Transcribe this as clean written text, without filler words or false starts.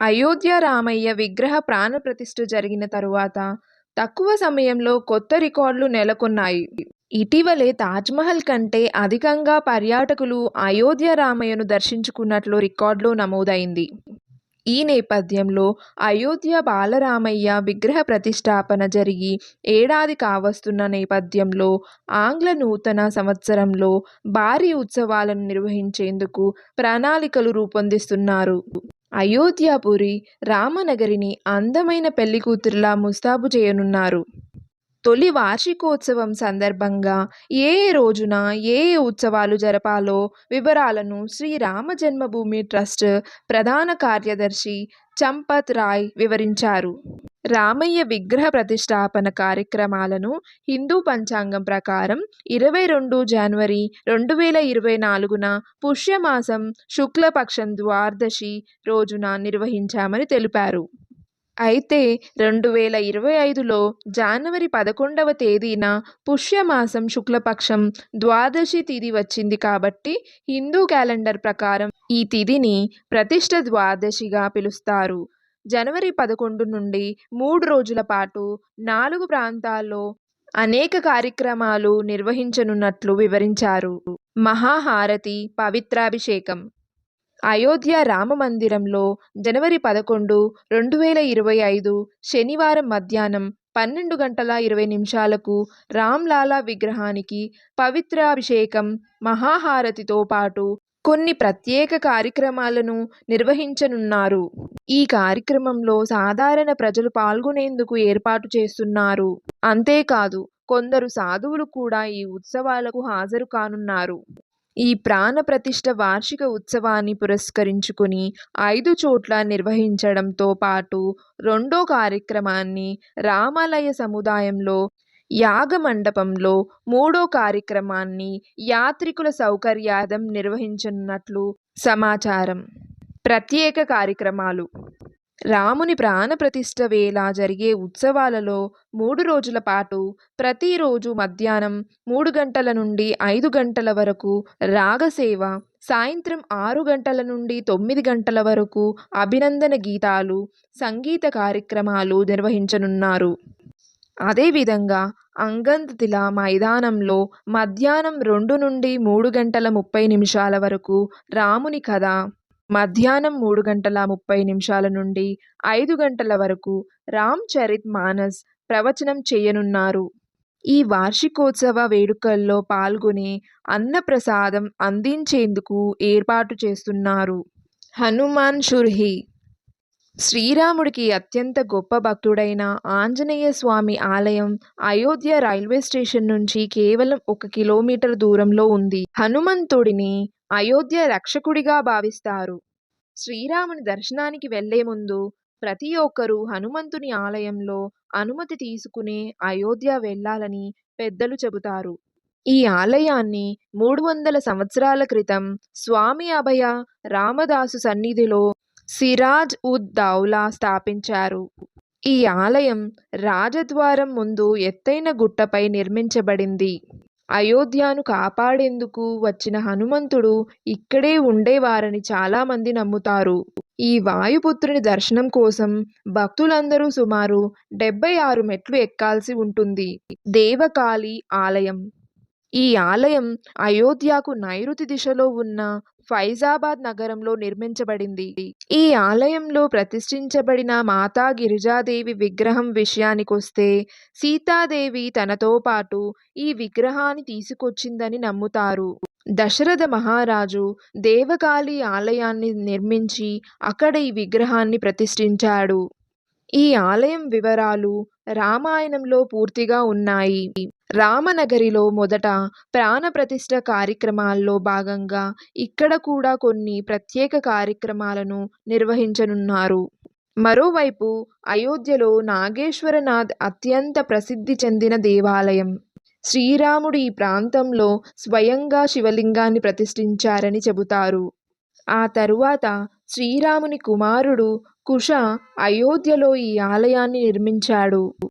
అయోధ్య రామయ్య విగ్రహ ప్రాణప్రతిష్ఠ జరిగిన తరువాత తక్కువ సమయంలో కొత్త రికార్డులు నెలకొన్నాయి. ఇటీవలే తాజ్‌మహల్ కంటే అధికంగా పర్యాటకులు అయోధ్య రామయ్యను దర్శించుకున్నట్లు రికార్డులో నమోదైంది. ఈ నేపథ్యంలో అయోధ్య బాలరామయ్య విగ్రహ ప్రతిష్ఠాపన జరిగి ఏడాది కావస్తున్న నేపథ్యంలో ఆంగ్ల నూతన సంవత్సరంలో భారీ ఉత్సవాలను నిర్వహించేందుకు ప్రణాళికలు రూపొందిస్తున్నారు. అయోధ్యపురి రామనగరిని అందమైన పెళ్లికూతురులా ముస్తాబు చేయనున్నారు. తొలి వార్షికోత్సవం సందర్భంగా ఏ రోజున ఏ ఉత్సవాలు జరపాలో వివరాలను శ్రీ రామ జన్మభూమి ట్రస్ట్ ప్రధాన కార్యదర్శి చంపత్ రాయ్ వివరించారు. రామయ్య విగ్రహ ప్రతిష్ఠాపన కార్యక్రమాలను హిందూ పంచాంగం ప్రకారం 22 జనవరి 2024న పుష్యమాసం శుక్లపక్షం ద్వాదశి రోజున నిర్వహించామని తెలిపారు. అయితే 2025లో జనవరి 11వ తేదీన పుష్యమాసం శుక్లపక్షం ద్వాదశి తిథి వచ్చింది కాబట్టి హిందూ క్యాలెండర్ ప్రకారం ఈ తిథిని ప్రతిష్ఠ ద్వాదశిగా పిలుస్తారు. జనవరి 11 నుండి 3 రోజుల పాటు 4 ప్రాంతాల్లో అనేక కార్యక్రమాలు నిర్వహించనున్నట్లు వివరించారు. మహాహారతి, పవిత్రాభిషేకం. అయోధ్య రామమందిరంలో జనవరి 11, 2025 శనివారం మధ్యాహ్నం 12:20 రామ్‌లాలా విగ్రహానికి పవిత్రాభిషేకం, మహాహారతితో పాటు కొన్ని ప్రత్యేక కార్యక్రమాలను నిర్వహించనున్నారు. ఈ కార్యక్రమంలో సాధారణ ప్రజలు పాల్గొనేందుకు ఏర్పాటు చేస్తున్నారు. అంతేకాదు కొందరు సాధువులు కూడా ఈ ఉత్సవాలకు హాజరు కానున్నారు. ఈ ప్రాణ ప్రతిష్ఠ వార్షిక ఉత్సవాన్ని పురస్కరించుకుని 5 చోట్ల నిర్వహించడంతో పాటు రెండో కార్యక్రమాన్ని రామాలయ సముదాయంలో యాగ మండపంలో, మూడో కార్యక్రమాన్ని యాత్రికుల సౌకర్యార్థం నిర్వహించనున్నట్లు సమాచారం. ప్రత్యేక కార్యక్రమాలు. రాముని ప్రాణప్రతిష్ఠ వేళ జరిగే ఉత్సవాలలో 3 రోజుల పాటు ప్రతిరోజు మధ్యాహ్నం 3 గంటల నుండి 5 గంటల వరకు రాగసేవ, సాయంత్రం 6 గంటల నుండి 9 గంటల వరకు అభినందన గీతాలు, సంగీత కార్యక్రమాలు నిర్వహించనున్నారు. అదేవిధంగా అంగంతిల మైదానంలో మధ్యాహ్నం 2 నుండి 3 గంటల 30 నిమిషాల వరకు రాముని కథ, మధ్యాహ్నం 3 గంటల 30 నిమిషాల నుండి 5 గంటల వరకు రామ్ చరిత్ మానస్ ప్రవచనం చేయనున్నారు. ఈ వార్షికోత్సవ వేడుకల్లో పాల్గొని అన్నప్రసాదం అందించేందుకు ఏర్పాటు చేస్తున్నారు. హనుమాన్ షుర్హి. శ్రీరాముడికి అత్యంత గొప్ప భక్తుడైన ఆంజనేయ స్వామి ఆలయం అయోధ్య రైల్వే స్టేషన్ నుంచి కేవలం 1 కిలోమీటర్ దూరంలో ఉంది. హనుమంతుడిని అయోధ్య రక్షకుడిగా భావిస్తారు. శ్రీరాముని దర్శనానికి వెళ్లే ముందు ప్రతి ఒక్కరూ హనుమంతుని ఆలయంలో అనుమతి తీసుకునే అయోధ్య వెళ్లాలని పెద్దలు చెబుతారు. ఈ ఆలయాన్ని 300 సంవత్సరాల క్రితం స్వామి అభయ రామదాసు సన్నిధిలో సిరాజ్ ఉద్ దౌలా స్థాపించారు. ఈ ఆలయం రాజద్వారం ముందు ఎత్తైన గుట్టపై నిర్మించబడింది. అయోధ్యను కాపాడేందుకు వచ్చిన హనుమంతుడు ఇక్కడే ఉండేవారని చాలామంది నమ్ముతారు. ఈ వాయుపుత్రుని దర్శనం కోసం భక్తులందరూ సుమారు 76 మెట్లు ఎక్కాల్సి ఉంటుంది. దేవకాళి ఆలయం. ఈ ఆలయం అయోధ్యకు నైరుతి దిశలో ఉన్న ఫైజాబాద్ నగరంలో నిర్మించబడింది. ఈ ఆలయంలో ప్రతిష్ఠించబడిన మాతా గిరిజాదేవి విగ్రహం విషయానికొస్తే సీతాదేవి తనతో పాటు ఈ విగ్రహాన్ని తీసుకొచ్చిందని నమ్ముతారు. దశరథ మహారాజు దేవకాళి ఆలయాన్ని నిర్మించి అక్కడ ఈ విగ్రహాన్ని ప్రతిష్ఠించాడు. ఈ ఆలయం వివరాలు రామాయణంలో పూర్తిగా ఉన్నాయి. రామనగరిలో మొదట ప్రాణప్రతిష్ఠ కార్యక్రమాల్లో భాగంగా ఇక్కడ కూడా కొన్ని ప్రత్యేక కార్యక్రమాలను నిర్వహించనున్నారు. మరోవైపు అయోధ్యలో నాగేశ్వరనాథ్ అత్యంత ప్రసిద్ధి చెందిన దేవాలయం. శ్రీరాముడు ఈ ప్రాంతంలో స్వయంగా శివలింగాన్ని ప్రతిష్ఠించారని చెబుతారు. ఆ తరువాత శ్రీరాముని కుమారుడు కుష అయోధ్యలో ఈ ఆలయాన్ని నిర్మించాడు.